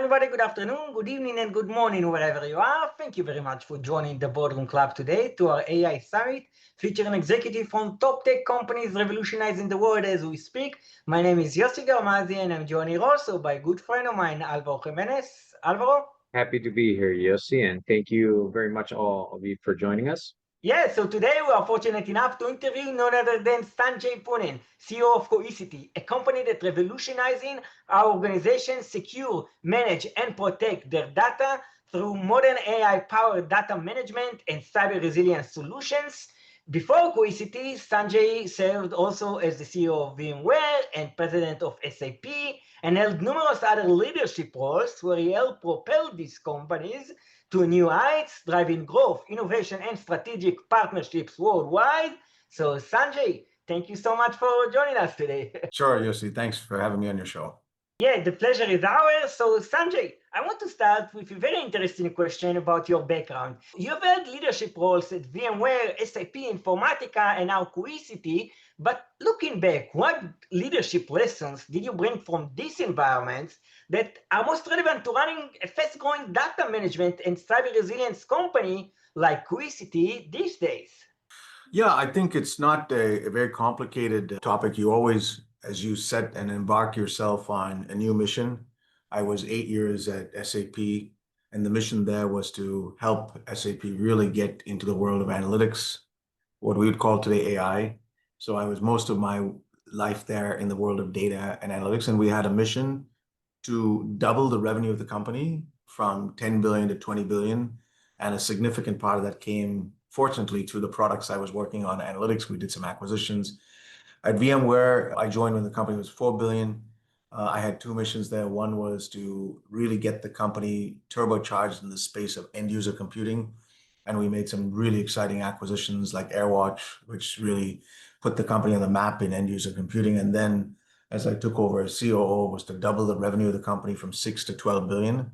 everybody. Good afternoon, good evening, and good morning, wherever you are. Thank you very much for joining the Boardroom Club today to our AI Summit, featuring executives from top tech companies revolutionizing the world as we speak. My name is Yossi Garmazi, and I'm joined here also by a good friend of mine, Alvaro Jimenez. Alvaro? Happy to be here, Yossi, and thank you very much all of you for joining us. Yeah, so today we are fortunate enough to interview none other than Sanjay Poonen, CEO of Cohesity, a company that revolutionizing our organizations secure, manage, and protect their data through modern AI-powered data management and cyber resilience solutions. Before Cohesity, Sanjay served also as the CEO of VMware and president of SAP, and held numerous other leadership roles where he helped propel these companies to new heights, driving growth, innovation, and strategic partnerships worldwide. So Sanjay, thank you so much for joining us today. Sure, Yossi. Thanks for having me on your show. Yeah, the pleasure is ours. So Sanjay, I want to start with a very interesting question about your background. You've held leadership roles at VMware, SAP, Informatica, and now Cohesity. But looking back, what leadership lessons did you bring from these environments that are most relevant to running a fast-growing data management and cyber resilience company like Cohesity these days? Yeah, I think it's not a very complicated topic. You always, as you set and embark yourself on a new mission. I was 8 years at SAP, and the mission there was to help SAP really get into the world of analytics, what we would call today AI. So I was most of my life there in the world of data and analytics, and we had a mission to double the revenue of the company from 10 billion to 20 billion. And a significant part of that came, fortunately, through the products I was working on, analytics. We did some acquisitions. At VMware, I joined when the company was 4 billion. I had two missions there. One was to really get the company turbocharged in the space of end user computing. And we made some really exciting acquisitions like AirWatch, which really put the company on the map in end user computing. And then as I took over as COO, was to double the revenue of the company from 6 to 12 billion.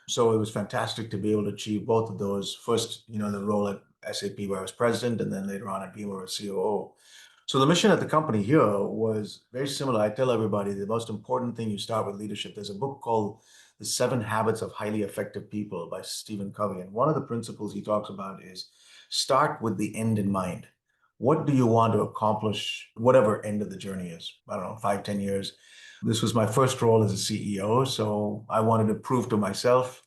So it was fantastic to be able to achieve both of those. First, the role at SAP where I was president, and then later on at VMware as COO. So the mission at the company here was very similar. I tell everybody the most important thing, you start with leadership. There's a book called The 7 Habits of Highly Effective People by Stephen Covey. And one of the principles he talks about is start with the end in mind. What do you want to accomplish, whatever end of the journey is? I don't know, 5, 10 years. This was my first role as a CEO. So I wanted to prove to myself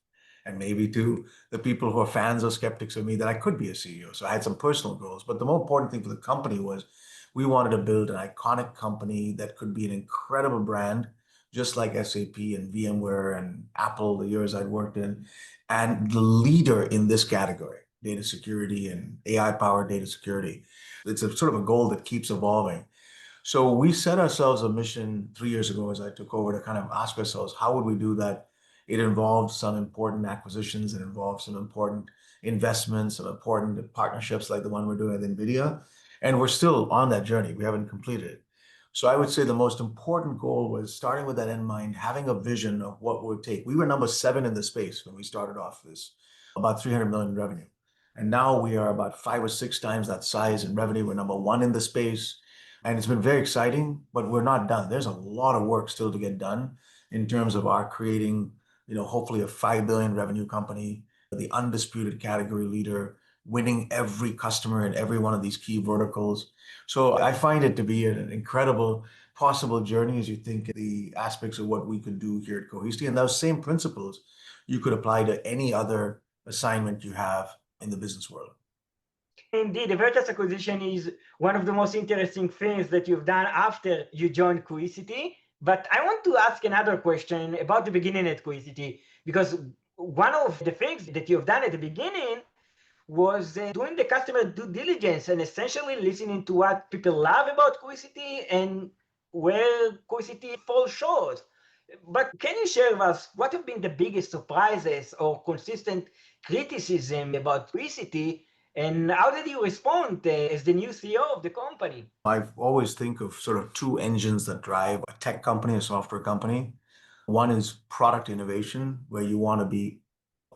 and maybe to the people who are fans or skeptics of me that I could be a CEO. So I had some personal goals. But the more important thing for the company was we wanted to build an iconic company that could be an incredible brand, just like SAP and VMware and Apple, the years I'd worked in, and the leader in this category, data security and AI-powered data security. It's a sort of a goal that keeps evolving. So we set ourselves a mission 3 years ago as I took over to kind of ask ourselves, how would we do that? It involved some important acquisitions. It involved some important investments, some important partnerships like the one we're doing with NVIDIA. And we're still on that journey. We haven't completed it. So I would say the most important goal was starting with that in mind, having a vision of what it would take. We were number 7 in the space when we started off this, about 300 million in revenue. And now we are about 5 or 6 times that size in revenue. We're number 1 in the space. And it's been very exciting, but we're not done. There's a lot of work still to get done in terms of our creating, hopefully a 5 billion revenue company, the undisputed category leader, winning every customer in every one of these key verticals. So I find it to be an incredible possible journey as you think the aspects of what we could do here at Cohesity. And those same principles you could apply to any other assignment you have in the business world. Indeed, the Veritas acquisition is one of the most interesting things that you've done after you joined Cohesity. But I want to ask another question about the beginning at Cohesity, because one of the things that you've done at the beginning was doing the customer due diligence and essentially listening to what people love about Cohesity and where Cohesity falls short. But can you share with us what have been the biggest surprises or consistent criticism about Cohesity, and how did you respond as the new CEO of the company? I always think of sort of 2 engines that drive a tech company, a software company. One is product innovation, where you want to be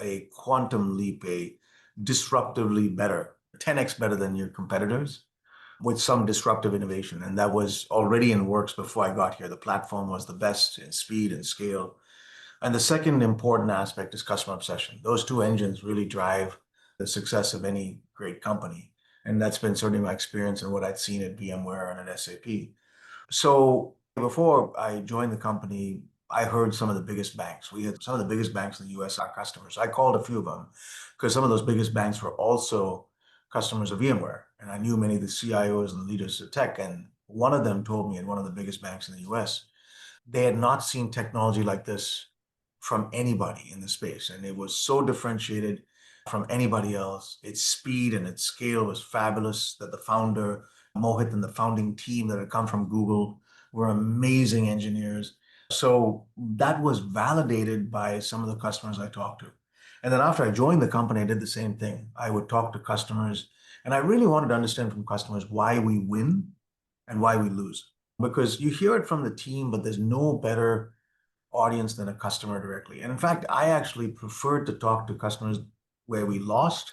a quantum leap, a disruptively better, 10x better than your competitors with some disruptive innovation. And that was already in works before I got here. The platform was the best in speed and scale. And the second important aspect is customer obsession. Those two engines really drive the success of any great company. And that's been certainly my experience and what I'd seen at VMware and at SAP. So before I joined the company, I heard some of the biggest banks. We had some of the biggest banks in the US, our customers. I called a few of them because some of those biggest banks were also customers of VMware. And I knew many of the CIOs and the leaders of tech. And one of them told me in one of the biggest banks in the US, they had not seen technology like this from anybody in the space. And it was so differentiated from anybody else. Its speed and its scale was fabulous, that the founder, Mohit, and the founding team that had come from Google were amazing engineers. So that was validated by some of the customers I talked to. And then after I joined the company, I did the same thing. I would talk to customers, and I really wanted to understand from customers why we win and why we lose. Because you hear it from the team, but there's no better audience than a customer directly. And in fact, I actually preferred to talk to customers where we lost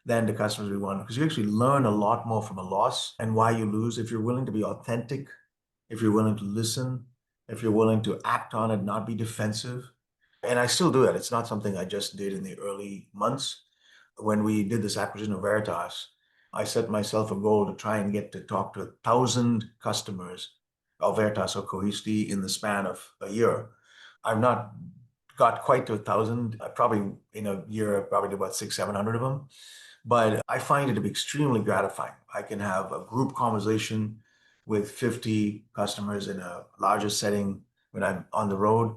than the customers we won, because you actually learn a lot more from a loss and why you lose if you're willing to be authentic, if you're willing to listen, if you're willing to act on it, not be defensive. And I still do that. It's not something I just did in the early months. When we did this acquisition of Veritas, I set myself a goal to try and get to talk to 1,000 customers of Veritas or Cohesity in the span of a year. I've not got quite to 1,000. I probably in a year, I probably did about 600, 700 of them. But I find it to be extremely gratifying. I can have a group conversation with 50 customers in a larger setting when I'm on the road.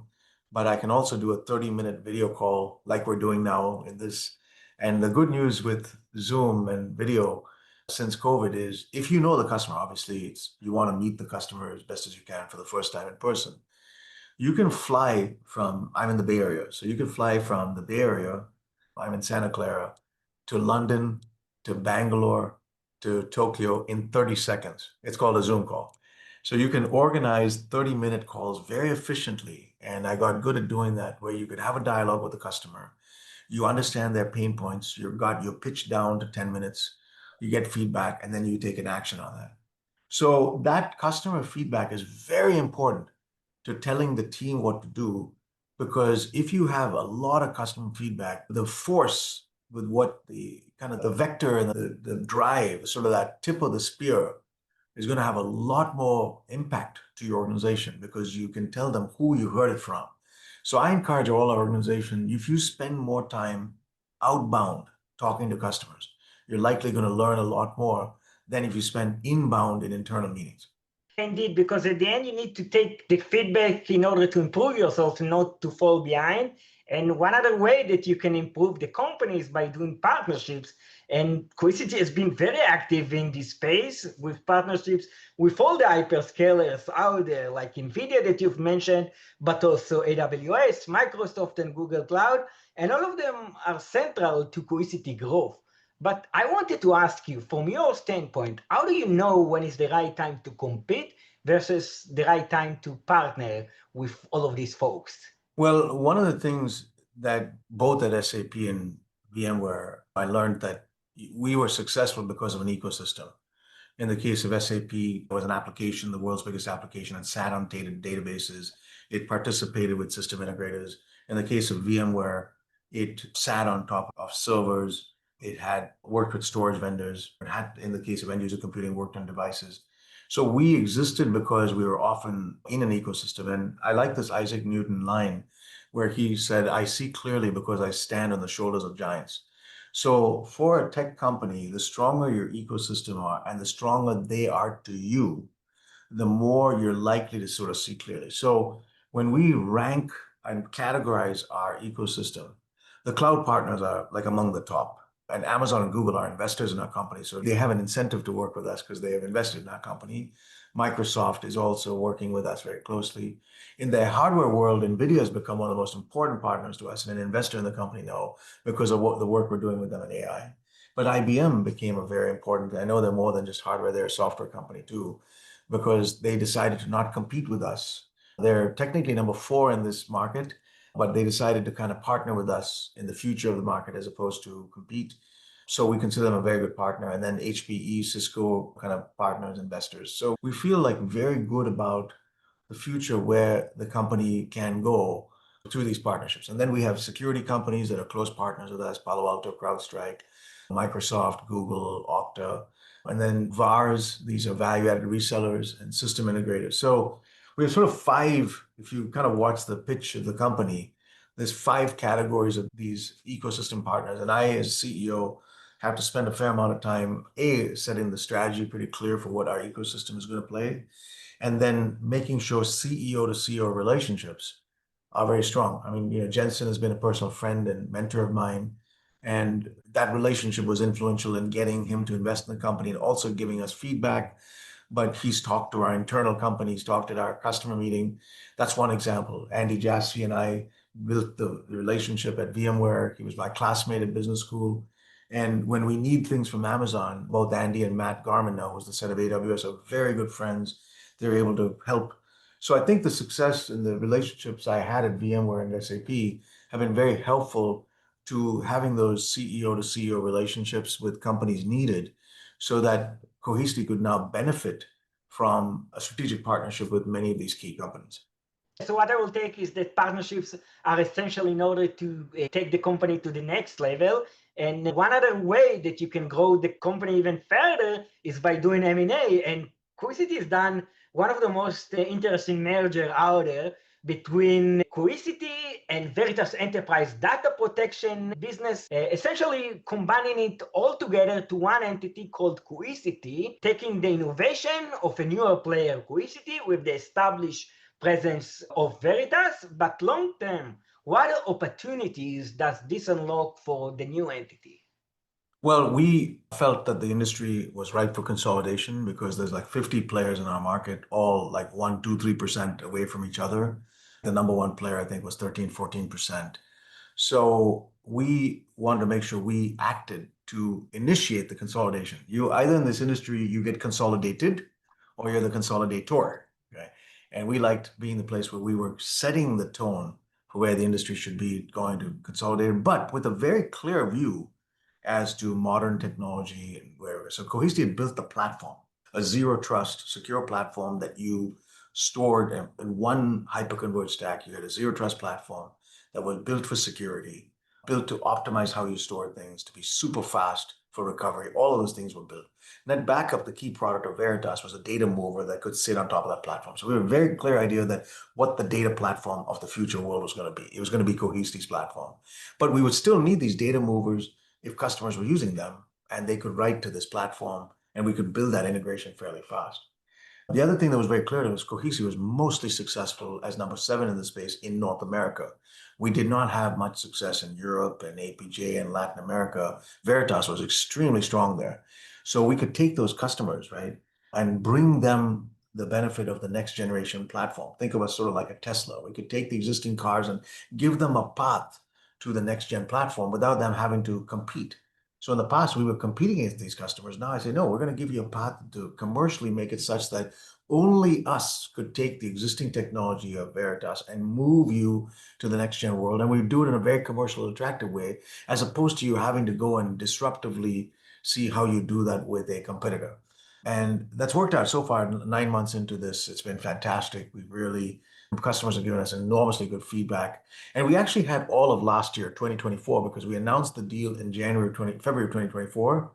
But I can also do a 30-minute video call like we're doing now in this. And the good news with Zoom and video since COVID is if you know the customer, obviously you want to meet the customer as best as you can for the first time in person. You can fly from, I'm in the Bay Area, so you can fly from the Bay Area, I'm in Santa Clara, to London, to Bangalore, to Tokyo in 30 seconds. It's called a Zoom call. So you can organize 30-minute calls very efficiently. And I got good at doing that, where you could have a dialogue with the customer. You understand their pain points. You've got your pitch down to 10 minutes. You get feedback, and then you take an action on that. So that customer feedback is very important to telling the team what to do, because if you have a lot of customer feedback, the force with what the kind of the vector and the drive, sort of that tip of the spear, is going to have a lot more impact to your organization because you can tell them who you heard it from. So I encourage all our organization, if you spend more time outbound talking to customers, you're likely going to learn a lot more than if you spend inbound in internal meetings. Indeed, because at the end, you need to take the feedback in order to improve yourself, not to fall behind. And one other way that you can improve the company is by doing partnerships. And Cohesity has been very active in this space with partnerships with all the hyperscalers out there, like NVIDIA that you've mentioned, but also AWS, Microsoft, and Google Cloud. And all of them are central to Cohesity growth. But I wanted to ask you, from your standpoint, how do you know when is the right time to compete versus the right time to partner with all of these folks? Well, one of the things that both at SAP and VMware, I learned that we were successful because of an ecosystem. In the case of SAP, it was an application, the world's biggest application, and sat on databases. It participated with system integrators. In the case of VMware, it sat on top of servers. It had worked with storage vendors. It had, in the case of end user computing, worked on devices. So we existed because we were often in an ecosystem. And I like this Isaac Newton line where he said, "I see clearly because I stand on the shoulders of giants." So for a tech company, the stronger your ecosystem are and the stronger they are to you, the more you're likely to sort of see clearly. So when we rank and categorize our ecosystem, the cloud partners are like among the top. And Amazon and Google are investors in our company. So they have an incentive to work with us because they have invested in our company. Microsoft is also working with us very closely. In the hardware world, NVIDIA has become one of the most important partners to us and an investor in the company now because of what the work we're doing with them in AI. But IBM became a very important, I know they're more than just hardware, they're a software company too, because they decided to not compete with us. They're technically number 4 in this market, but they decided to kind of partner with us in the future of the market as opposed to compete. So we consider them a very good partner. And then HPE, Cisco kind of partners, investors. So we feel like very good about the future where the company can go. through these partnerships. And then we have security companies that are close partners with us, Palo Alto, CrowdStrike, Microsoft, Google, Okta, and then VARs, these are value-added resellers and system integrators. So we have sort of five, if you kind of watch the pitch of the company, there's five categories of these ecosystem partners. And I, as CEO, have to spend a fair amount of time, setting the strategy pretty clear for what our ecosystem is going to play, and then making sure CEO to CEO relationships are very strong. I mean, Jensen has been a personal friend and mentor of mine, and that relationship was influential in getting him to invest in the company and also giving us feedback. But he's talked to our internal companies, talked at our customer meeting. That's one example. Andy Jassy and I built the relationship at VMware. He was my classmate at business school. And when we need things from Amazon, both Andy and Matt Garman now, who's the head of AWS, are very good friends. They're able to help. So I think the success and the relationships I had at VMware and SAP have been very helpful to having those CEO to CEO relationships with companies needed so that Cohesity could now benefit from a strategic partnership with many of these key companies. So what I will take is that partnerships are essential in order to take the company to the next level. And one other way that you can grow the company even further is by doing M&A. And Cohesity has done one of the most interesting merger out there between Cohesity and Veritas Enterprise data protection business, essentially combining it all together to one entity called Cohesity, taking the innovation of a newer player, Cohesity, with the established presence of Veritas, but long term, what opportunities does this unlock for the new entity? Well, we felt that the industry was ripe for consolidation because there's like 50 players in our market, all like 1, 2, 3% away from each other. The number one player, I think, was 13, 14%. So we wanted to make sure we acted to initiate the consolidation. You either in this industry, you get consolidated or you're the consolidator. Okay? And we liked being the place where we were setting the tone for where the industry should be going to consolidate, but with a very clear view as to modern technology and wherever. So Cohesity had built the platform, a zero trust, secure platform that you stored in one hyperconverged stack. You had a zero trust platform that was built for security, built to optimize how you store things, to be super fast for recovery. All of those things were built. And then backup, the key product of Veritas, was a data mover that could sit on top of that platform. So we have a very clear idea that what the data platform of the future world was going to be. It was going to be Cohesity's platform. But we would still need these data movers if customers were using them and they could write to this platform and we could build that integration fairly fast. The other thing that was very clear to us, Cohesity was mostly successful as number 7 in the space in North America. We did not have much success in Europe and APJ and Latin America. Veritas was extremely strong there. So we could take those customers, right, and bring them the benefit of the next generation platform. Think of us sort of like a Tesla. We could take the existing cars and give them a path to the next gen platform without them having to compete. So in the past, we were competing against these customers. Now I say, no, we're going to give you a path to commercially make it such that only us could take the existing technology of Veritas and move you to the next gen world. And we do it in a very commercial, attractive way, as opposed to you having to go and disruptively see how you do that with a competitor. And that's worked out so far. 9 months into this, it's been fantastic. Customers have given us enormously good feedback. And we actually had all of last year, 2024, because we announced the deal in February 2024,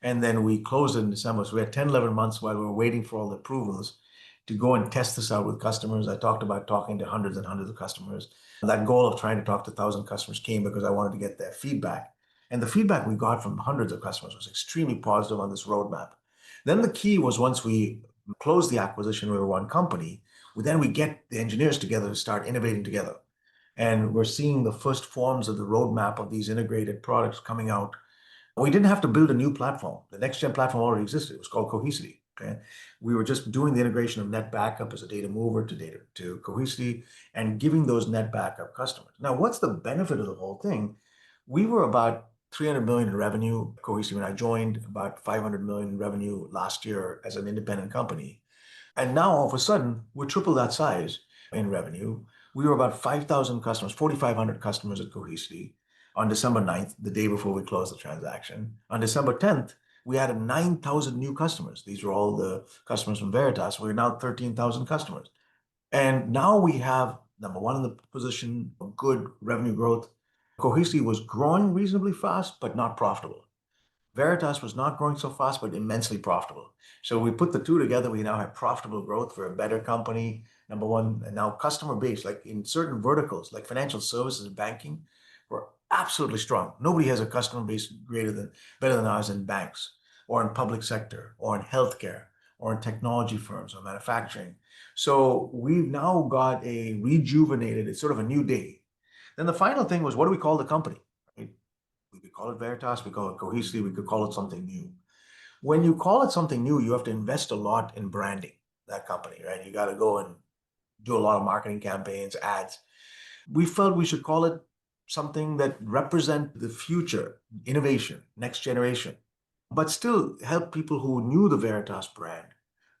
and then we closed it in December. So we had 10, 11 months while we were waiting for all the approvals to go and test this out with customers. I talked about talking to hundreds and hundreds of customers. And that goal of trying to talk to 1,000 customers came because I wanted to get their feedback. And the feedback we got from hundreds of customers was extremely positive on this roadmap. Then the key was once we closed the acquisition, we were one company, then we get the engineers together to start innovating together. And we're seeing the first forms of the roadmap of these integrated products coming out. We didn't have to build a new platform. The next gen platform already existed. It was called Cohesity. Okay? We were just doing the integration of net backup as a data mover to Cohesity and giving those net backup customers. Now, what's the benefit of the whole thing? We were about 300 million in revenue. Cohesity, when I joined, about 500 million in revenue last year as an independent company. And now all of a sudden, we're triple that size in revenue. We were about 5,000 customers, 4,500 customers at Cohesity on December 9th, the day before we closed the transaction. On December 10th, we added 9,000 new customers. These were all the customers from Veritas. We're now 13,000 customers. And now we have number one in the position of good revenue growth. Cohesity was growing reasonably fast, but not profitable. Veritas was not growing so fast, but immensely profitable. So we put the two together. We now have profitable growth for a better company, number one. And now customer base, like in certain verticals, like financial services and banking, we're absolutely strong. Nobody has a customer base better than ours in banks or in public sector or in healthcare or in technology firms or manufacturing. So we've now got a rejuvenated, it's sort of a new day. Then the final thing was, what do we call the company? Right? We could call it Veritas, we call it Cohesity, we could call it something new. When you call it something new, you have to invest a lot in branding that company, right? You got to go and do a lot of marketing campaigns, ads. We felt we should call it something that represent the future, innovation, next generation, but still help people who knew the Veritas brand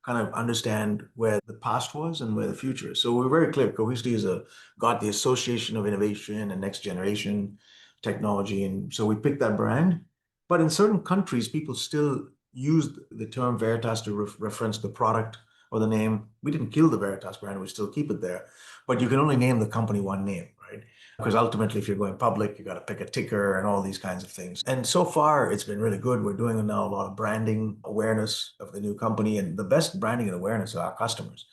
kind of understand where the past was and where the future is. So we're very clear. Cohesity got the association of innovation and next generation technology. And so we picked that brand. But in certain countries, people still use the term Veritas to reference the product or the name. We didn't kill the Veritas brand. We still keep it there. But you can only name the company one name, right? Because ultimately, if you're going public, you got to pick a ticker and all these kinds of things. And so far, it's been really good. We're doing now a lot of branding awareness of the new company. And the best branding and awareness are our customers.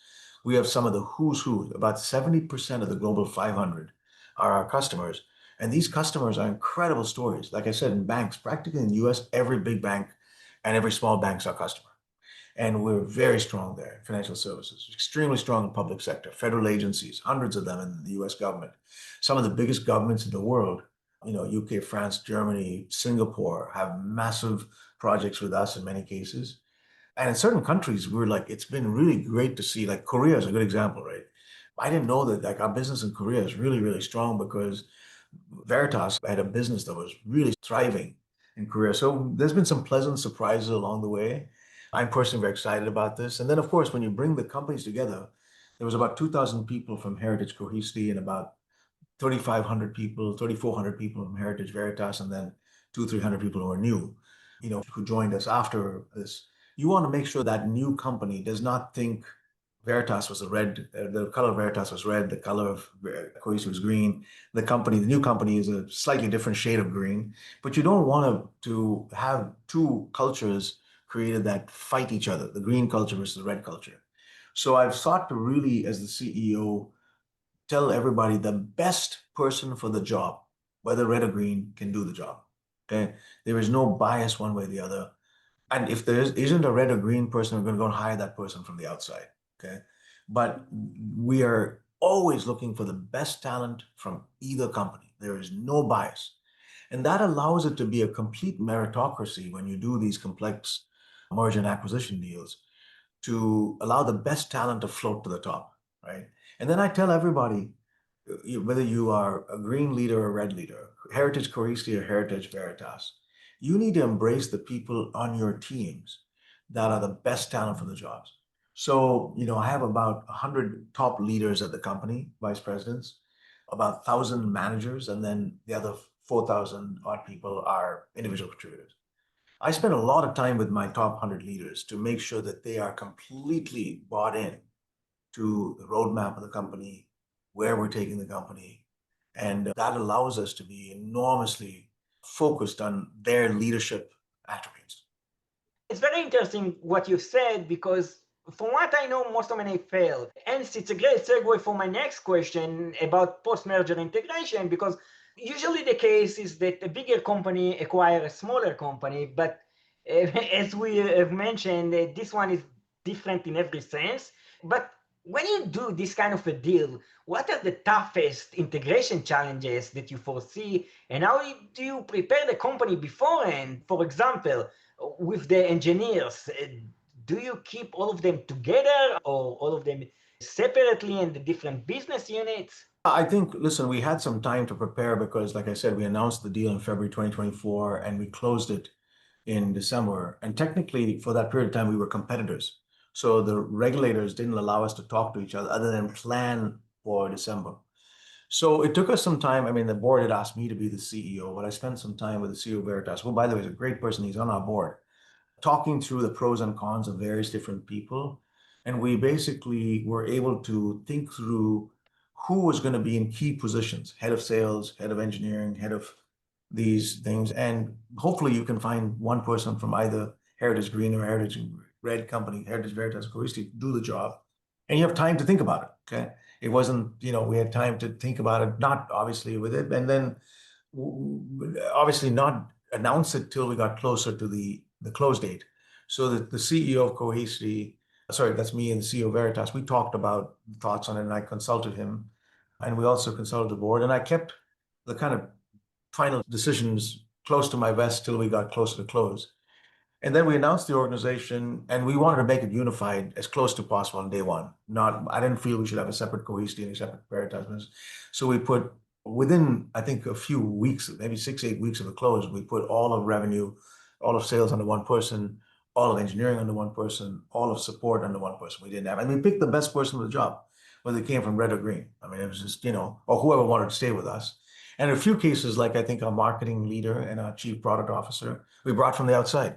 We have some of the who's who. About 70% of the Global 500 are our customers. And these customers are incredible stories. Like I said, in banks, practically in the US, every big bank and every small bank is our customer. And we're very strong there in financial services, extremely strong in public sector, federal agencies, hundreds of them in the US government. Some of the biggest governments in the world, UK, France, Germany, Singapore, have massive projects with us in many cases. And in certain countries, it's been really great to see, like Korea is a good example, right? I didn't know that our business in Korea is really, really strong because Veritas had a business that was really thriving in Korea. So there's been some pleasant surprises along the way. I'm personally very excited about this. And then, of course, when you bring the companies together, there was about 2,000 people from Heritage Cohesity and about 3,500 people, 3,400 people from Heritage Veritas, and then 300 people who are new, who joined us after this. You want to make sure that new company does not think Veritas was the color of Veritas was red, the color of Cohesity was green. The new company is a slightly different shade of green, but you don't want to have two cultures created that fight each other, the green culture versus the red culture. So I've sought to really, as the CEO, tell everybody the best person for the job, whether red or green, can do the job. Okay, there is no bias one way or the other. And if there isn't a red or green person, we're going to go and hire that person from the outside. Okay, but we are always looking for the best talent from either company. There is no bias. And that allows it to be a complete meritocracy when you do these complex merger and acquisition deals, to allow the best talent to float to the top, right? And then I tell everybody, whether you are a green leader or a red leader, Heritage Cohesity or Heritage Veritas, you need to embrace the people on your teams that are the best talent for the jobs. So, I have about 100 top leaders at the company, vice presidents, about 1,000 managers, and then the other 4,000 odd people are individual contributors. I spend a lot of time with my top 100 leaders to make sure that they are completely bought in to the roadmap of the company, where we're taking the company. And that allows us to be enormously focused on their leadership attributes. It's very interesting what you said, because from what I know, most of them failed. And it's a great segue for my next question about post-merger integration, because usually the case is that a bigger company acquires a smaller company, but as we have mentioned, this one is different in every sense. But when you do this kind of a deal, what are the toughest integration challenges that you foresee, and how do you prepare the company beforehand? For example, with the engineers, do you keep all of them together or all of them separately in the different business units? I think, listen, we had some time to prepare because, like I said, we announced the deal in February 2024 and we closed it in December. And technically, for that period of time, we were competitors. So the regulators didn't allow us to talk to each other than plan for December. So it took us some time. I mean, the board had asked me to be the CEO, but I spent some time with the CEO of Veritas, who, by the way, is a great person. He's on our board, talking through the pros and cons of various different people. And we basically were able to think through who was going to be in key positions, head of sales, head of engineering, head of these things. And hopefully you can find one person from either Heritage Green or Heritage Red company, Heritage Veritas, Cohesity, to do the job. And you have time to think about it, okay? It wasn't, we had time to think about it, not obviously with it, and then obviously not announce it till we got closer to the close date. So that the CEO of Cohesity, sorry, that's me and the CEO of Veritas, we talked about thoughts on it, and I consulted him, and we also consulted the board, and I kept the kind of final decisions close to my vest till we got closer to close. And then we announced the organization, and we wanted to make it unified as close to possible on day one. I didn't feel we should have a separate Cohesity and a separate Veritas business. So we put, within, I think, a few weeks, maybe 6-8 weeks of the close, we put all of revenue, all of sales under one person, all of engineering under one person, all of support under one person. We didn't have, we picked the best person for the job, whether they came from red or green. It was just, or whoever wanted to stay with us. And in a few cases, like I think our marketing leader and our chief product officer, we brought from the outside.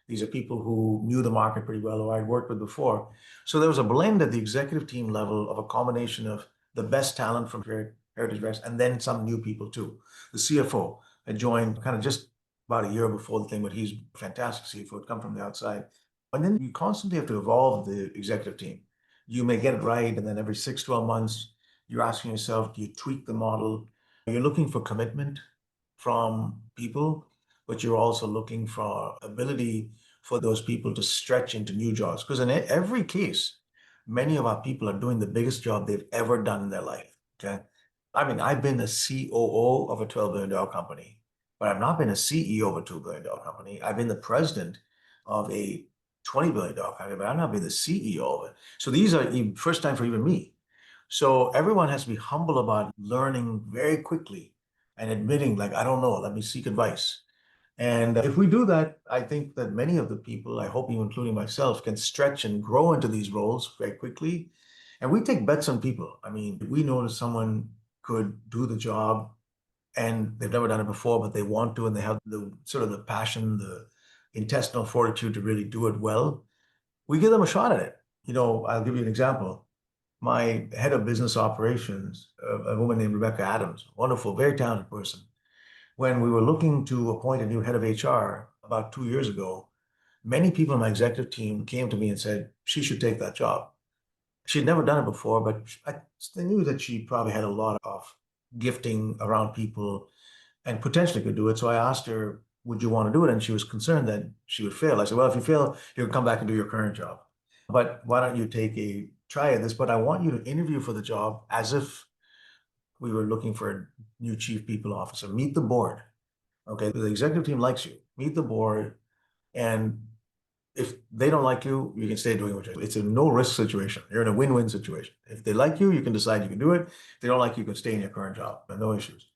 These are people who knew the market pretty well, who I'd worked with before. So there was a blend at the executive team level of a combination of the best talent from Heritage Rex and then some new people too. The CFO had joined kind of just about a year before the thing, but he's a fantastic CFO, had come from the outside. And then you constantly have to evolve the executive team. You may get it right, and then every 6-12 months, you're asking yourself, do you tweak the model? You're looking for commitment from people, but you're also looking for ability for those people to stretch into new jobs. Because in every case, many of our people are doing the biggest job they've ever done in their life, okay? I've been a COO of a $12 billion company, but I've not been a CEO of a $2 billion company. I've been the president of a $20 billion company, but I've not been the CEO of it. So these are first time for even me. So everyone has to be humble about learning very quickly and admitting, like, I don't know, let me seek advice. And if we do that, I think that many of the people, I hope you including myself, can stretch and grow into these roles very quickly. And we take bets on people. We notice someone could do the job and they've never done it before, but they want to, and they have the sort of the passion, the intestinal fortitude to really do it well. We give them a shot at it. I'll give you an example. My head of business operations, a woman named Rebecca Adams, wonderful, very talented person. When we were looking to appoint a new head of HR about 2 years ago, many people in my executive team came to me and said, she should take that job. She'd never done it before, but I knew that she probably had a lot of gifting around people and potentially could do it. So I asked her, would you want to do it? And she was concerned that she would fail. I said, well, if you fail, you'll come back and do your current job. But why don't you take a try at this? But I want you to interview for the job as if we were looking for a new chief people officer. Meet the board. Okay, the executive team likes you. Meet the board, and if they don't like you, you can stay doing what you're doing. It's a no-risk situation. You're in a win-win situation. If they like you, you can decide you can do it. If they don't like you, you can stay in your current job. No issues.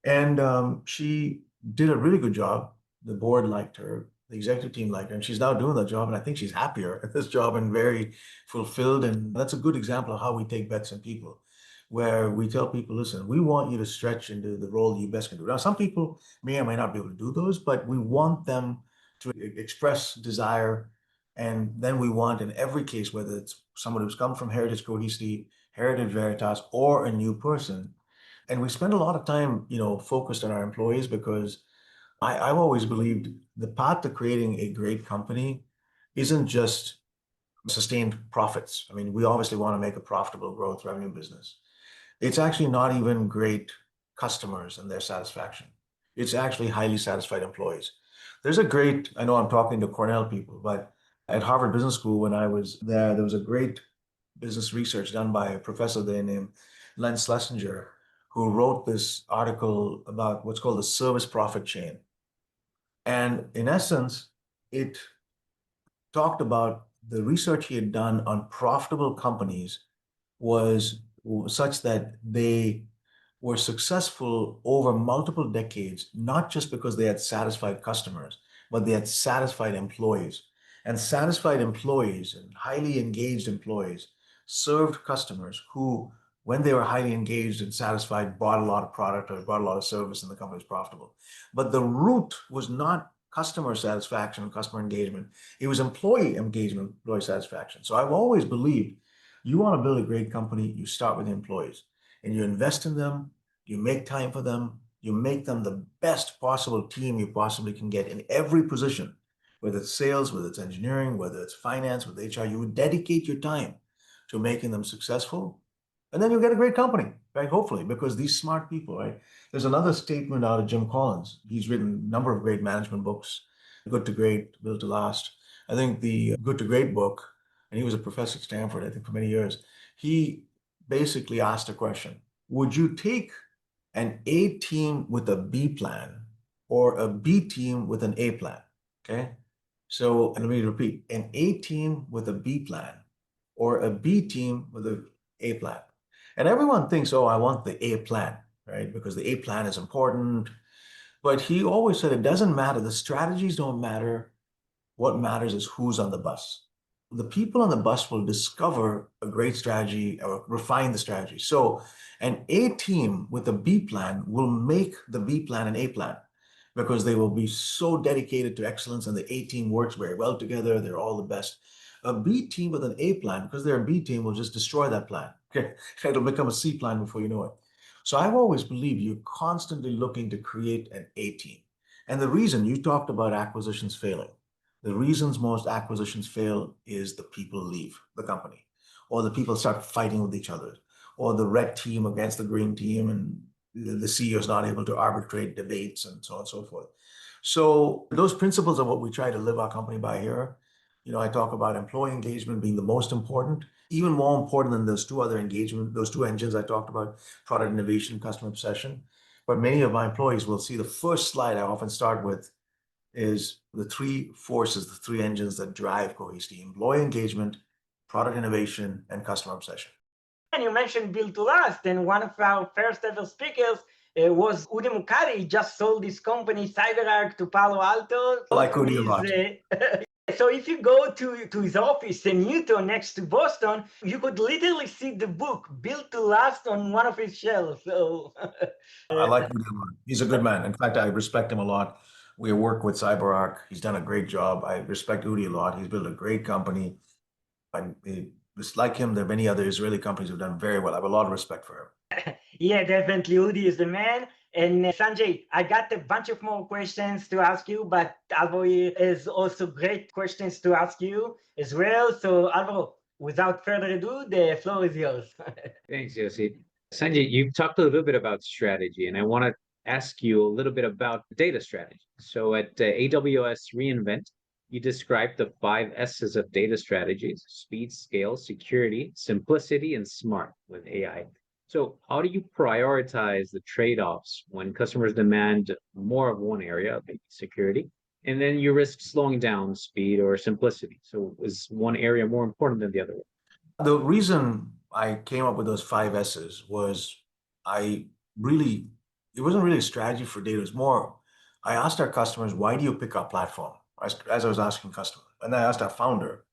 And she did a really good job. The board liked her. The executive team liked her, and she's now doing that job. And I think she's happier at this job and very fulfilled. And that's a good example of how we take bets on people, where we tell people, listen, we want you to stretch into the role you best can do. Now, some people may or may not be able to do those, but we want them to express desire. And then we want, in every case, whether it's someone who's come from Heritage Cohesity, Heritage Veritas, or a new person. And we spend a lot of time, focused on our employees, because I've always believed the path to creating a great company isn't just sustained profits. We obviously want to make a profitable growth revenue business. It's actually not even great customers and their satisfaction. It's actually highly satisfied employees. I know I'm talking to Cornell people, but at Harvard Business School, when I was there was a great business research done by a professor there named Len Schlesinger, who wrote this article about what's called the service profit chain. And in essence, it talked about the research he had done on profitable companies was such that they were successful over multiple decades, not just because they had satisfied customers, but they had satisfied employees. And satisfied employees and highly engaged employees served customers who, when they were highly engaged and satisfied, bought a lot of product or bought a lot of service, and the company was profitable. But the root was not customer satisfaction and customer engagement. It was employee engagement, employee satisfaction. So I've always believed, you want to build a great company, you start with the employees. and you invest in them, you make time for them, you make them the best possible team you possibly can get in every position, whether it's sales, whether it's engineering, whether it's finance, with HR, you would dedicate your time to making them successful. And then you'll get a great company, right? Hopefully, because these smart people, right? There's another statement out of Jim Collins. He's written a number of great management books, Good to Great, Built to Last. I think the Good to Great book, and he was a professor at Stanford, I think, for many years, he basically asked a question. Would you take an A team with a B plan or a B team with an A plan? Okay. So, and let me repeat, an A team with a B plan or a B team with a A plan. And everyone thinks, oh, I want the A plan, right? Because the A plan is important. But he always said it doesn't matter. The strategies don't matter. What matters is who's on the bus. The people on the bus will discover a great strategy or refine the strategy. So an A team with a B plan will make the B plan an A plan because they will be so dedicated to excellence, and the A team works very well together. They're all the best. A B team with an A plan, because they're a B team, will just destroy that plan. Okay, it'll become a C plan before you know it. So I've always believed you're constantly looking to create an A team. And the reason you talked about acquisitions failing, the reasons most acquisitions fail is the people leave the company, or the people start fighting with each other, or the red team against the green team, and the CEO is not able to arbitrate debates and so on and so forth. So those principles are what we try to live our company by here. You know, I talk about employee engagement being the most important, even more important than those two other engagement, those two engines I talked about, product innovation, customer obsession. But many of my employees will see the first slide I often start with is the three forces, the three engines that drive Cohesity: employee engagement, product innovation, and customer obsession. And you mentioned Build to Last, and one of our first ever speakers was Udi Mukari. He just sold this company, CyberArk, to Palo Alto. I like Udi a lot. So if you go to his office in Newton next to Boston, you could literally see the book Built to Last on one of his shelves. So I like Udi a lot. He's a good man. In fact, I respect him a lot. We work with CyberArk. He's done a great job. I respect Udi a lot. He's built a great company. Just like him, there are many other Israeli companies who've done very well. I have a lot of respect for him. Yeah, definitely. Udi is the man. And Sanjay, I got a bunch of more questions to ask you, but Alvaro has also great questions to ask you as well. So Alvaro, without further ado, the floor is yours. Thanks, Yossi. Sanjay, you've talked a little bit about strategy, and I want to ask you a little bit about data strategy. So at AWS reInvent, you described the 5 S's of data strategies: speed, scale, security, simplicity, and smart with AI. So how do you prioritize the trade-offs when customers demand more of one area, like security, and then you risk slowing down speed or simplicity? So is one area more important than the other one? The reason I came up with those 5 S's was it wasn't really a strategy for data. It was more, I asked our customers, why do you pick our platform? As I was asking customers. And I asked our founder,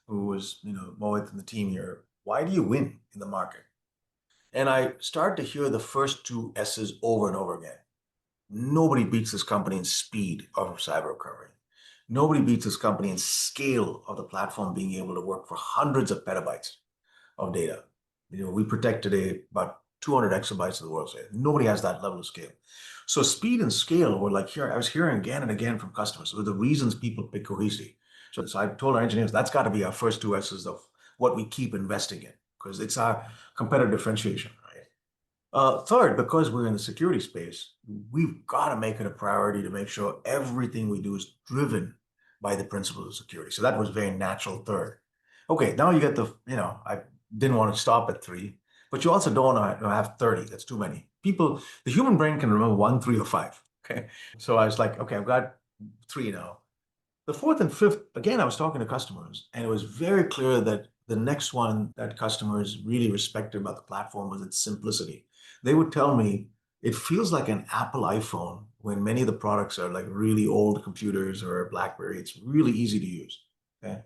who was, Mohit and the team here, why do you win in the market? And I started to hear the first 2 S's over and over again. Nobody beats this company in speed of cyber recovery. Nobody beats this company in scale of the platform being able to work for hundreds of petabytes of data. We protect today about 200 exabytes of the world's data. Nobody has that level of scale. So speed and scale were like here. I was hearing again and again from customers were the reasons people pick Cohesity. So I told our engineers that's got to be our first 2 S's of what we keep investing in, because it's our competitive differentiation, right? Third, because we're in the security space, we've got to make it a priority to make sure everything we do is driven by the principles of security. So that was very natural third. Okay, now you get I didn't want to stop at 3, but you also don't want to have 30. That's too many. The human brain can remember 1, 3, or 5. Okay, so I was like, okay, I've got 3 now. The 4th and 5th, again, I was talking to customers, and it was very clear that the next one that customers really respected about the platform was its simplicity. They would tell me it feels like an Apple iPhone when many of the products are like really old computers or a BlackBerry. It's really easy to use. Okay,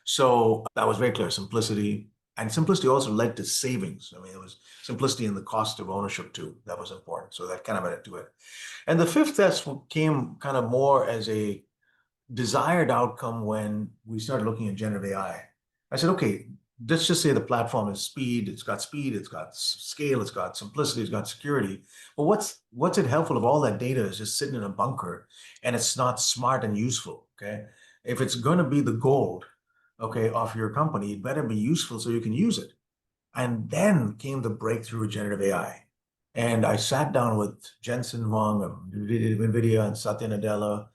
so that was very clear, simplicity. And simplicity also led to savings. I mean, it was simplicity in the cost of ownership too. That was important. So that kind of added to it. And the 5th S came kind of more as a desired outcome when we started looking at generative AI. I said, okay, let's just say the platform is speed, it's got scale, it's got simplicity, it's got security. But what's it helpful if all that data is just sitting in a bunker and it's not smart and useful, okay? If it's going to be the gold, okay, of your company, it better be useful so you can use it. And then came the breakthrough of generative AI. And I sat down with Jensen Huang of NVIDIA and Satya Nadella,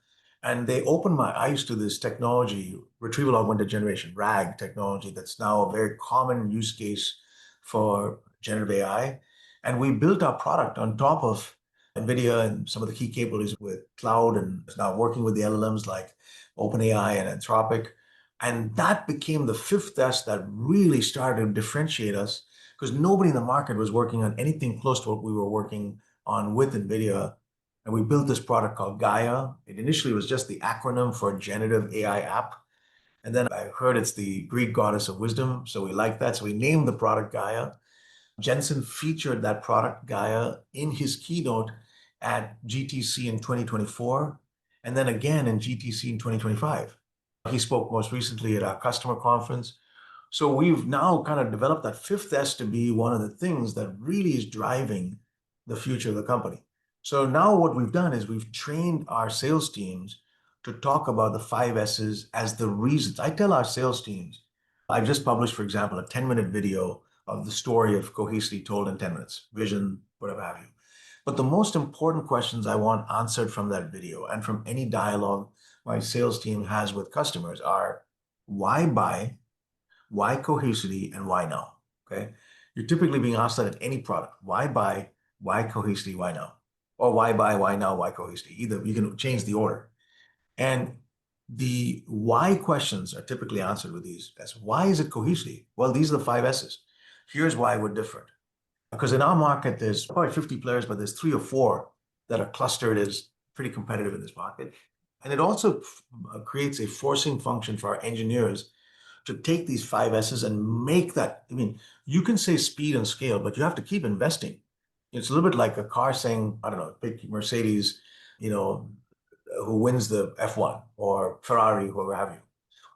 and they opened my eyes to this technology, retrieval augmented generation, RAG technology, that's now a very common use case for generative AI. And we built our product on top of NVIDIA and some of the key capabilities with cloud, and now working with the LLMs like OpenAI and Anthropic. And that became the fifth S that really started to differentiate us, because nobody in the market was working on anything close to what we were working on with NVIDIA. And we built this product called Gaia. It initially was just the acronym for Generative AI App. And then I heard it's the Greek goddess of wisdom, so we liked that. So we named the product Gaia. Jensen featured that product, Gaia, in his keynote at GTC in 2024, and then again in GTC in 2025. He spoke most recently at our customer conference. So we've now kind of developed that fifth S to be one of the things that really is driving the future of the company. So now what we've done is we've trained our sales teams to talk about the five S's as the reasons. I tell our sales teams, I've just published, for example, a 10-minute video of the story of Cohesity told in 10 minutes, vision, whatever have you. But the most important questions I want answered from that video and from any dialogue my sales team has with customers are: why buy, why Cohesity, and why now? Okay. You're typically being asked that at any product. Why buy, why Cohesity, why now? Or why buy, why now, why Cohesity? Either you can change the order. And the why questions are typically answered with these as: why is it Cohesity? Well, these are the five S's. Here's why we're different. Because in our market, there's probably 50 players, but there's 3 or 4 that are clustered as pretty competitive in this market. And it also creates a forcing function for our engineers to take these five S's and make that. I mean, you can say speed and scale, but you have to keep investing. It's a little bit like a car saying, I don't know, pick Mercedes, who wins the F1, or Ferrari, whoever have you.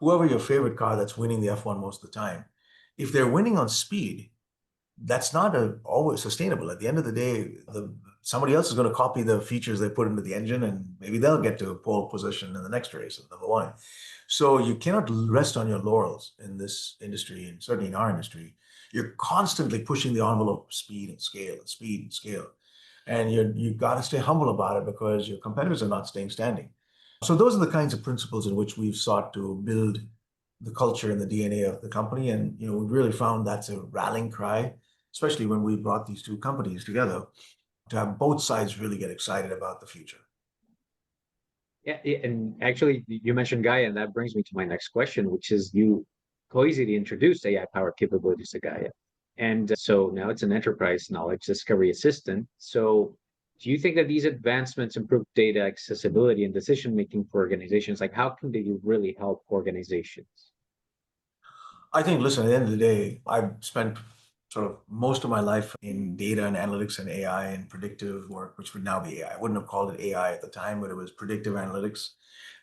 Whoever your favorite car that's winning the F1 most of the time, if they're winning on speed, that's not always sustainable. At the end of the day, somebody else is going to copy the features they put into the engine, and maybe they'll get to pole position in the next race, number one. So you cannot rest on your laurels in this industry, and certainly in our industry. You're constantly pushing the envelope of speed and scale and speed and scale. And you've got to stay humble about it, because your competitors are not staying standing. So those are the kinds of principles in which we've sought to build the culture and the DNA of the company. And we really found that's a rallying cry, especially when we brought these two companies together, to have both sides really get excited about the future. Yeah, and actually, you mentioned Gaia, and that brings me to my next question, which is Cohesity introduced AI-powered capabilities to Gaia. And so now it's an enterprise knowledge discovery assistant. So do you think that these advancements improve data accessibility and decision-making for organizations? Like, how can they really help organizations? I think, listen, at the end of the day, I've spent sort of most of my life in data and analytics and AI and predictive work, which would now be AI. I wouldn't have called it AI at the time, but it was predictive analytics.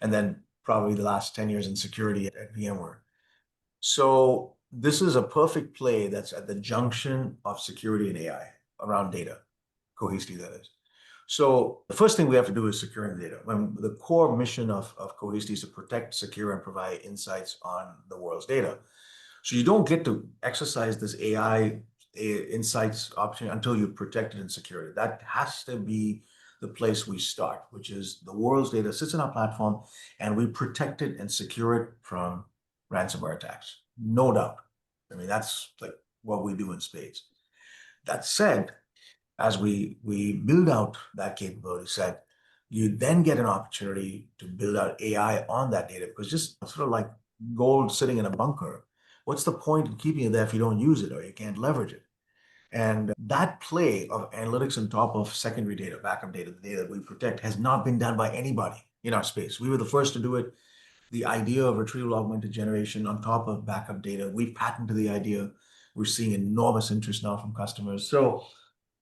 And then probably the last 10 years in security at VMware. So this is a perfect play that's at the junction of security and AI around data, Cohesity, that is. So the first thing we have to do is securing the data. When the core mission of Cohesity is to protect, secure, and provide insights on the world's data. So you don't get to exercise this AI insights option until you protect it and secure it. That has to be the place we start, which is the world's data sits in our platform, and we protect it and secure it from ransomware attacks. No doubt. I mean, that's like what we do in spades. That said, as we build out that capability set, you then get an opportunity to build out AI on that data, because just sort of like gold sitting in a bunker, what's the point in keeping it there if you don't use it or you can't leverage it? And that play of analytics on top of secondary data, backup data, the data that we protect, has not been done by anybody in our space. We were the first to do it. The idea of retrieval augmented generation on top of backup data, we've patented the idea. We're seeing enormous interest now from customers.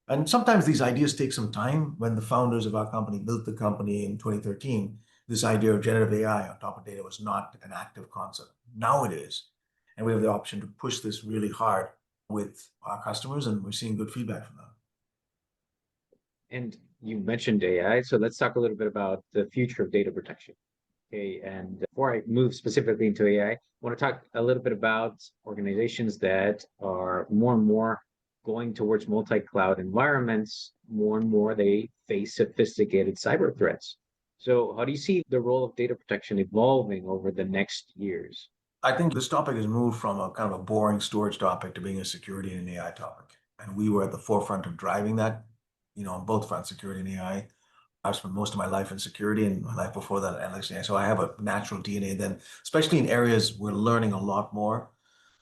And sometimes these ideas take some time. When the founders of our company built the company in 2013, this idea of generative AI on top of data was not an active concept. Now it is. And we have the option to push this really hard with our customers, and we're seeing good feedback from them. And you mentioned AI, so let's talk a little bit about the future of data protection. Okay, and before I move specifically into AI, I want to talk a little bit about organizations that are more and more going towards multi-cloud environments. More and more they face sophisticated cyber threats. So how do you see the role of data protection evolving over the next years? I think this topic has moved from a kind of a boring storage topic to being a security and AI topic. And we were at the forefront of driving that, on both fronts, security and AI. I've spent most of my life in security and my life before that analytics AI. So I have a natural DNA then, especially in areas we're learning a lot more.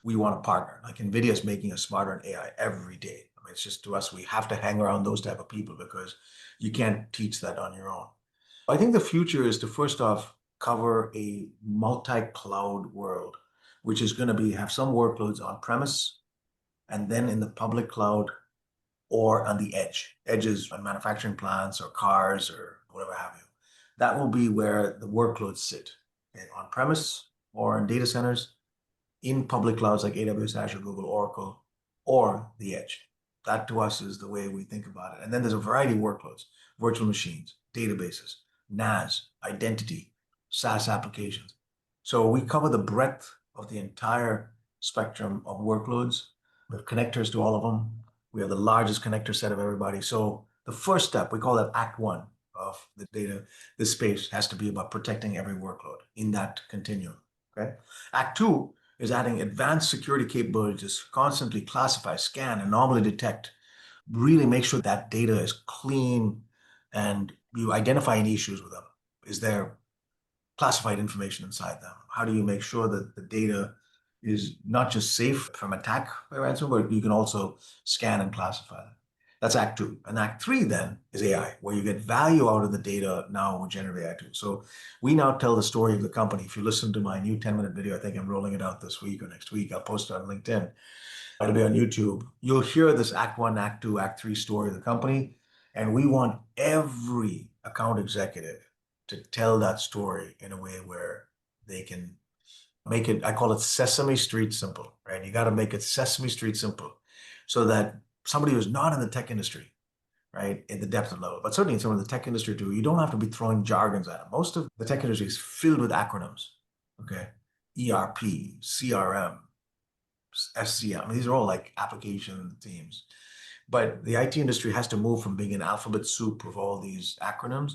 We want to partner. Like NVIDIA is making us smarter in AI every day. I mean, it's just to us, we have to hang around those type of people because you can't teach that on your own. I think the future is to first off cover a multi-cloud world, which is going to be have some workloads on premise and then in the public cloud or on the edge, edges on manufacturing plants or cars or whatever have you. That will be where the workloads sit, okay, on premise or in data centers, in public clouds like AWS, Azure, Google, Oracle, or the edge. That to us is the way we think about it. And then there's a variety of workloads, virtual machines, databases, NAS, identity, SaaS applications. So we cover the breadth of the entire spectrum of workloads. We have connectors to all of them. We have the largest connector set of everybody. So the first step, we call that Act 1 of the data. This space has to be about protecting every workload in that continuum. Okay. Act 2 is adding advanced security capabilities to constantly classify, scan, anomaly detect, really make sure that data is clean and you identify any issues with them. Is there classified information inside them? How do you make sure that the data is not just safe from attack by ransomware, but you can also scan and classify them? That's Act 2. And Act 3 then is AI, where you get value out of the data now with generative AI too. So we now tell the story of the company. If you listen to my new 10-minute video, I think I'm rolling it out this week or next week. I'll post it on LinkedIn. It'll be on YouTube. You'll hear this Act 1, Act 2, Act 3 story of the company. And we want every account executive to tell that story in a way where they can make it, I call it Sesame Street simple, right? You got to make it Sesame Street simple so that somebody who's not in the tech industry, right, in the depth of level, but certainly in some of the tech industry too, you don't have to be throwing jargons at them. Most of the tech industry is filled with acronyms, okay? ERP, CRM, SCM, these are all like application themes. But the IT industry has to move from being an alphabet soup of all these acronyms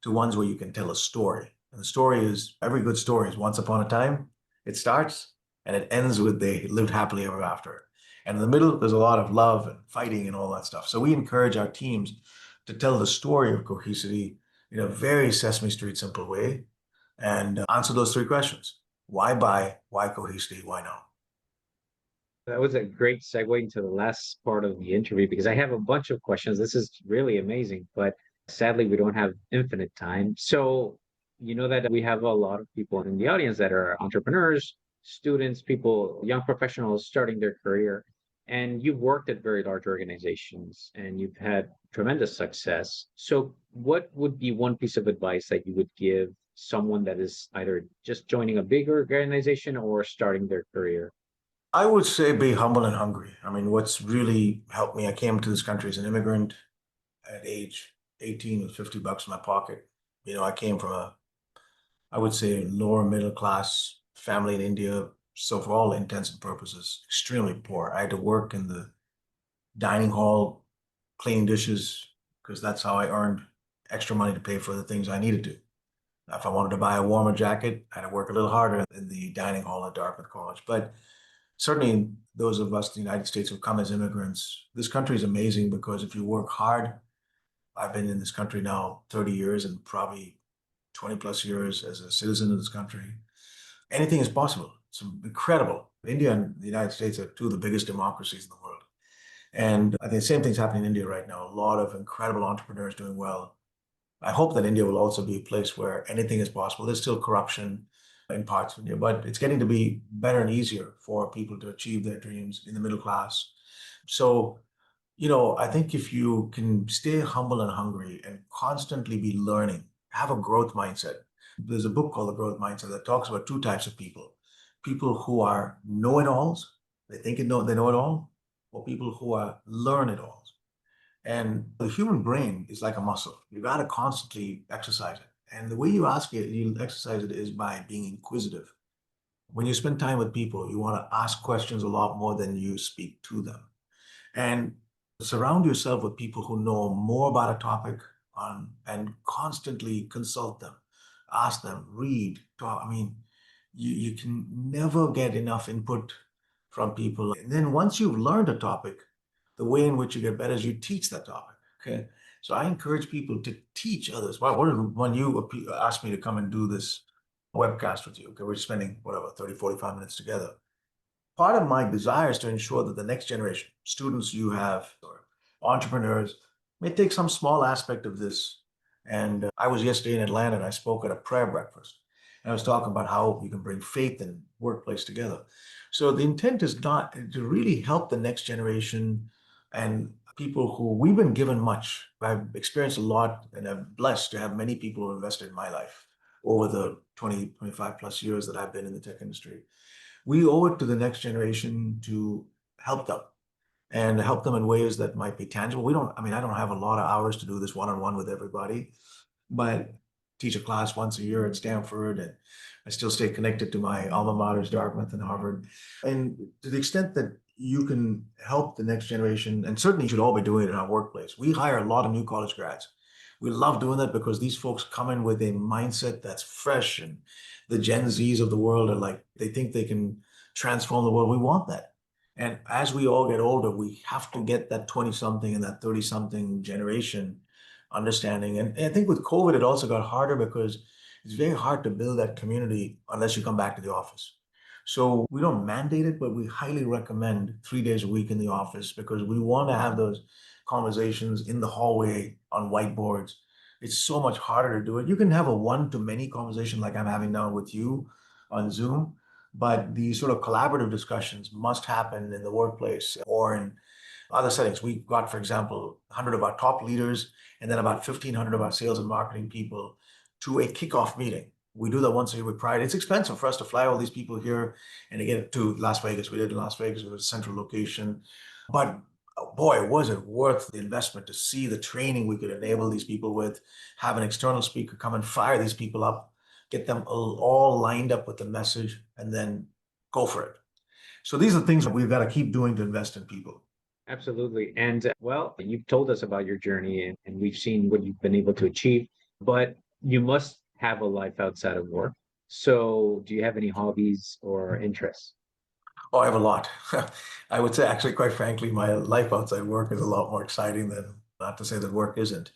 to ones where you can tell a story. And the story is, every good story is once upon a time. It starts and it ends with they lived happily ever after. And in the middle, there's a lot of love and fighting and all that stuff. So we encourage our teams to tell the story of Cohesity in a very Sesame Street simple way and answer those three questions. Why buy? Why Cohesity? Why now? That was a great segue into the last part of the interview because I have a bunch of questions. This is really amazing, but sadly, we don't have infinite time. So, you know that we have a lot of people in the audience that are entrepreneurs, students, people, young professionals starting their career. And you've worked at very large organizations and you've had tremendous success. So, what would be one piece of advice that you would give someone that is either just joining a big organization or starting their career? I would say be humble and hungry. I mean, what's really helped me, I came to this country as an immigrant at age 18 with $50 in my pocket. I came from I would say, lower middle class family in India. So for all intents and purposes, extremely poor. I had to work in the dining hall, cleaning dishes, because that's how I earned extra money to pay for the things I needed to. If I wanted to buy a warmer jacket, I had to work a little harder in the dining hall at Dartmouth College. But certainly those of us in the United States who come as immigrants, this country is amazing because if you work hard, I've been in this country now 30 years and probably 20 plus years as a citizen of this country. Anything is possible. It's incredible. India and the United States are two of the biggest democracies in the world. And I think the same thing's happening in India right now. A lot of incredible entrepreneurs doing well. I hope that India will also be a place where anything is possible. There's still corruption in parts of India, but it's getting to be better and easier for people to achieve their dreams in the middle class. So, I think if you can stay humble and hungry and constantly be learning, have a growth mindset. There's a book called The Growth Mindset that talks about two types of people. people who are know-it-alls, they know it all, or people who are learn-it-alls. And the human brain is like a muscle. You got to constantly exercise it. And the way you exercise it is by being inquisitive. When you spend time with people, you want to ask questions a lot more than you speak to them. And surround yourself with people who know more about a topic and constantly consult them, ask them, read, talk. I mean, you can never get enough input from people. And then once you've learned a topic, the way in which you get better is you teach that topic. Okay. So I encourage people to teach others. When you asked me to come and do this webcast with you, okay, we're spending whatever, 30, 45 minutes together. Part of my desire is to ensure that the next generation, students you have, or entrepreneurs, may take some small aspect of this. And I was yesterday in Atlanta and I spoke at a prayer breakfast. And I was talking about how you can bring faith and workplace together. So the intent is not to really help the next generation and people who we've been given much. I've experienced a lot and I'm blessed to have many people who invested in my life over the 20, 25 plus years that I've been in the tech industry. We owe it to the next generation to help them and help them in ways that might be tangible. I don't have a lot of hours to do this one-on-one with everybody, but teach a class once a year at Stanford, and I still stay connected to my alma maters, Dartmouth and Harvard. And to the extent that you can help the next generation, and certainly you should all be doing it in our workplace. We hire a lot of new college grads. We love doing that because these folks come in with a mindset that's fresh, and the Gen Zs of the world are like, they think they can transform the world. We want that. And as we all get older, we have to get that 20-something and that 30-something generation understanding. And I think with COVID, it also got harder because it's very hard to build that community unless you come back to the office. So we don't mandate it, but we highly recommend 3 days a week in the office because we want to have those conversations in the hallway on whiteboards. It's so much harder to do it. You can have a one-to-many conversation like I'm having now with you on Zoom, but these sort of collaborative discussions must happen in the workplace or in other settings. We got, for example, 100 of our top leaders and then about 1,500 of our sales and marketing people to a kickoff meeting. We do that once a year with Pride. It's expensive for us to fly all these people here and to get to Las Vegas. We did in Las Vegas. It was a central location. But boy, was it worth the investment to see the training we could enable these people with, have an external speaker come and fire these people up, get them all lined up with the message, and then go for it. So these are things that we've got to keep doing to invest in people. Absolutely. And well, you've told us about your journey and we've seen what you've been able to achieve, but you must have a life outside of work. So do you have any hobbies or interests? Oh, I have a lot. I would say, actually, quite frankly, my life outside work is a lot more exciting than, not to say that work isn't.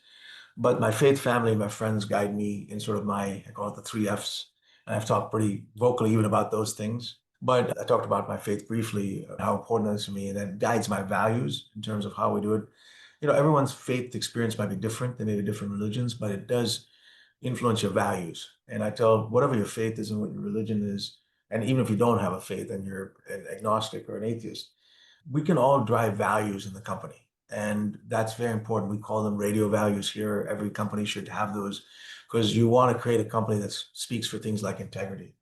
But my faith family and my friends guide me in sort of I call it the 3 Fs. And I've talked pretty vocally even about those things. But I talked about my faith briefly, how important that is to me, and that guides my values in terms of how we do it. You know, everyone's faith experience might be different. They may be different religions, but it does influence your values. And I tell whatever your faith is and what your religion is, and even if you don't have a faith and you're an agnostic or an atheist, we can all drive values in the company. And that's very important. We call them radio values here. Every company should have those because you want to create a company that speaks for things like integrity.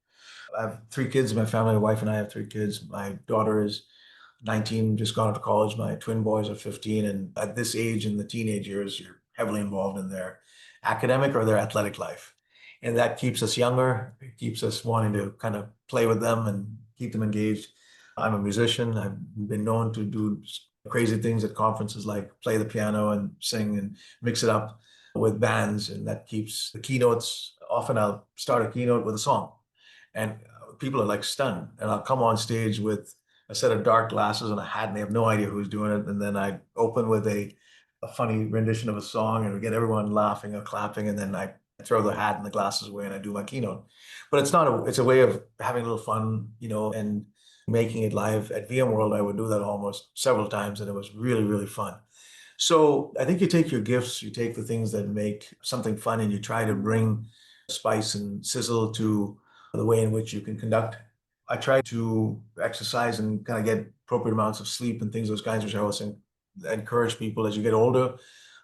I have 3 kids in my family. My wife and I have 3 kids. My daughter is 19, just gone to college. My twin boys are 15. And at this age, in the teenage years, you're heavily involved in their academic or their athletic life. And that keeps us younger. It keeps us wanting to kind of play with them and keep them engaged. I'm a musician. I've been known to do crazy things at conferences like play the piano and sing and mix it up with bands. And that keeps the keynotes. Often I'll start a keynote with a song and people are like stunned. And I'll come on stage with a set of dark glasses and a hat and they have no idea who's doing it. And then I open with a funny rendition of a song and we get everyone laughing or clapping. And then I throw the hat and the glasses away and I do my keynote. But it's a way of having a little fun, you know, and making it live at VMworld. I would do that almost several times and it was really, really fun. So I think you take your gifts, you take the things that make something fun and you try to bring spice and sizzle to the way in which you can conduct. I try to exercise and kind of get appropriate amounts of sleep and things, those kinds, which I always encourage people as you get older.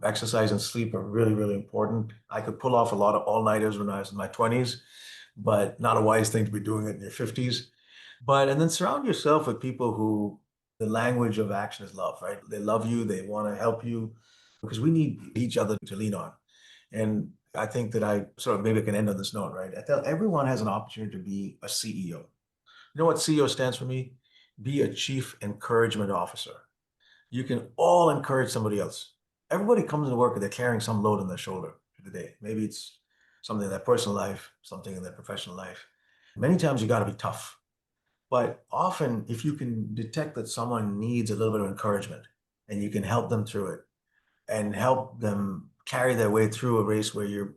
Exercise and sleep are really, really important. I could pull off a lot of all-nighters when I was in my 20s, but not a wise thing to be doing it in your 50s. And then surround yourself with people who the language of action is love, right? They love you, they want to help you because we need each other to lean on. And I think that I sort of maybe I can end on this note, right? I tell everyone has an opportunity to be a CEO. You know what CEO stands for me? Be a Chief Encouragement Officer. You can all encourage somebody else. Everybody comes to work and they're carrying some load on their shoulder for the day. Maybe it's something in their personal life, something in their professional life. Many times you got to be tough. But often, if you can detect that someone needs a little bit of encouragement and you can help them through it and help them carry their way through a race where you're,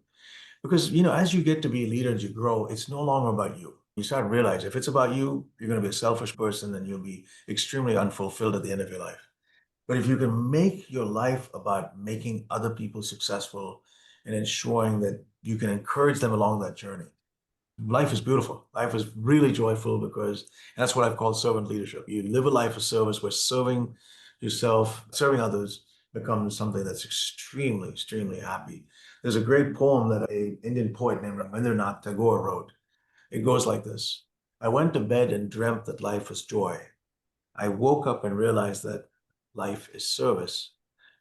because, as you get to be a leader and you grow, it's no longer about you. You start to realize if it's about you, you're going to be a selfish person and you'll be extremely unfulfilled at the end of your life. But if you can make your life about making other people successful and ensuring that you can encourage them along that journey, life is beautiful. Life is really joyful because that's what I've called servant leadership. You live a life of service where serving yourself, serving others becomes something that's extremely, extremely happy. There's a great poem that an Indian poet named Rabindranath Tagore wrote. It goes like this. I went to bed and dreamt that life was joy. I woke up and realized that life is service.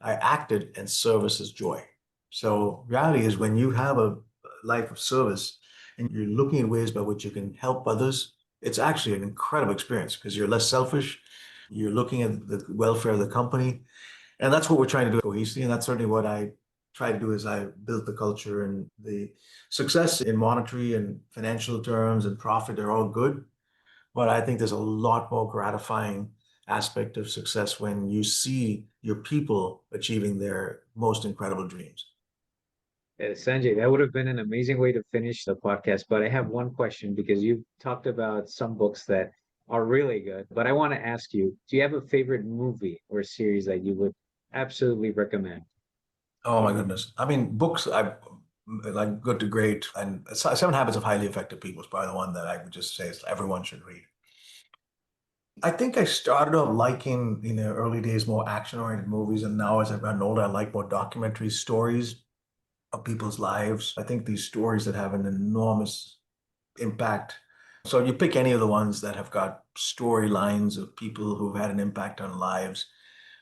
I acted and service is joy. So reality is when you have a life of service and you're looking at ways by which you can help others, it's actually an incredible experience because you're less selfish. You're looking at the welfare of the company. And that's what we're trying to do at Cohesity. And that's certainly what I try to do as I build the culture and the success in monetary and financial terms and profit are all good. But I think there's a lot more gratifying aspect of success when you see your people achieving their most incredible dreams. Sanjay, that would have been an amazing way to finish the podcast. But I have one question because you've talked about some books that are really good. But I want to ask you, do you have a favorite movie or series that you would absolutely recommend? Oh my goodness. I mean, books, I like Good to Great and Seven Habits of Highly Effective People is probably the one that I would just say is everyone should read. I think I started off liking in the early days more action-oriented movies, and now as I've gotten older, I like more documentary stories of people's lives. I think these stories that have an enormous impact. So you pick any of the ones that have got storylines of people who've had an impact on lives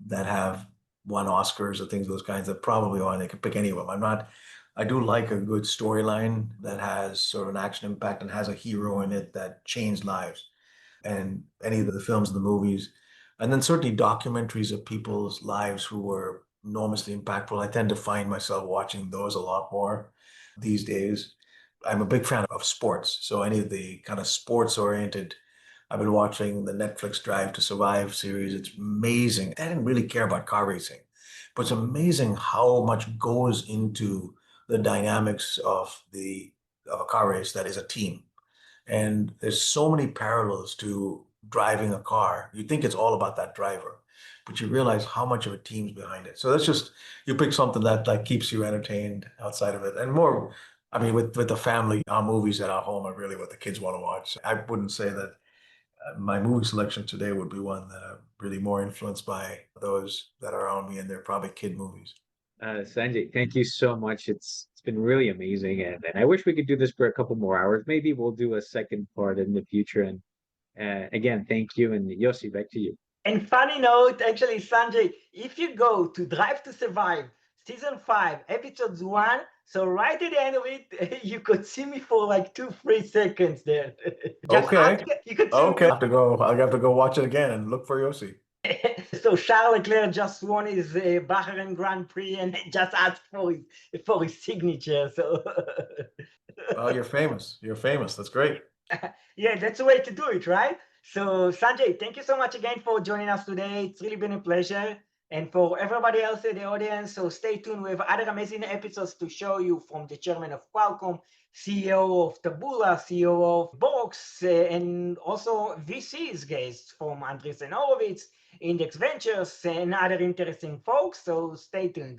that have won Oscars or things, those kinds that probably are, and they can pick any of them. I do like a good storyline that has sort of an action impact and has a hero in it that changed lives and any of the films and the movies. And then certainly documentaries of people's lives who were enormously impactful. I tend to find myself watching those a lot more these days. I'm a big fan of sports. So any of the kind of sports oriented, I've been watching the Netflix Drive to Survive series. It's amazing. I didn't really care about car racing, but it's amazing how much goes into the dynamics of a car race that is a team. And there's so many parallels to driving a car. You think it's all about that driver, but you realize how much of a team's behind it. So that's just, you pick something that like keeps you entertained outside of it. And more, I mean, with the family, our movies at our home are really what the kids want to watch. I wouldn't say that my movie selection today would be one that I'm really more influenced by those that are around me, and they're probably kid movies. Sanjay, thank you so much. It's been really amazing, and I wish we could do this for a couple more hours. Maybe we'll do a second part in the future. And again, thank you. And Yossi, back to you. And funny note, actually, Sanjay, if you go to Drive to Survive, season 5, episodes 1, so right at the end of it, you could see me for like 2-3 seconds there. Just Okay. ask, you could see Okay. I'll have to go watch it again and look for Yossi. So Charles Leclerc just won his Bahrain Grand Prix and just asked for his signature. So Well, you're famous. You're famous. That's great. yeah, that's the way to do it, right? So Sanjay, thank you so much again for joining us today. It's really been a pleasure. And for everybody else in the audience, so stay tuned. We have other amazing episodes to show you from the chairman of Qualcomm, CEO of Taboola, CEO of Box, and also VCs guests from Andreessen Horowitz, Index Ventures, and other interesting folks. So stay tuned.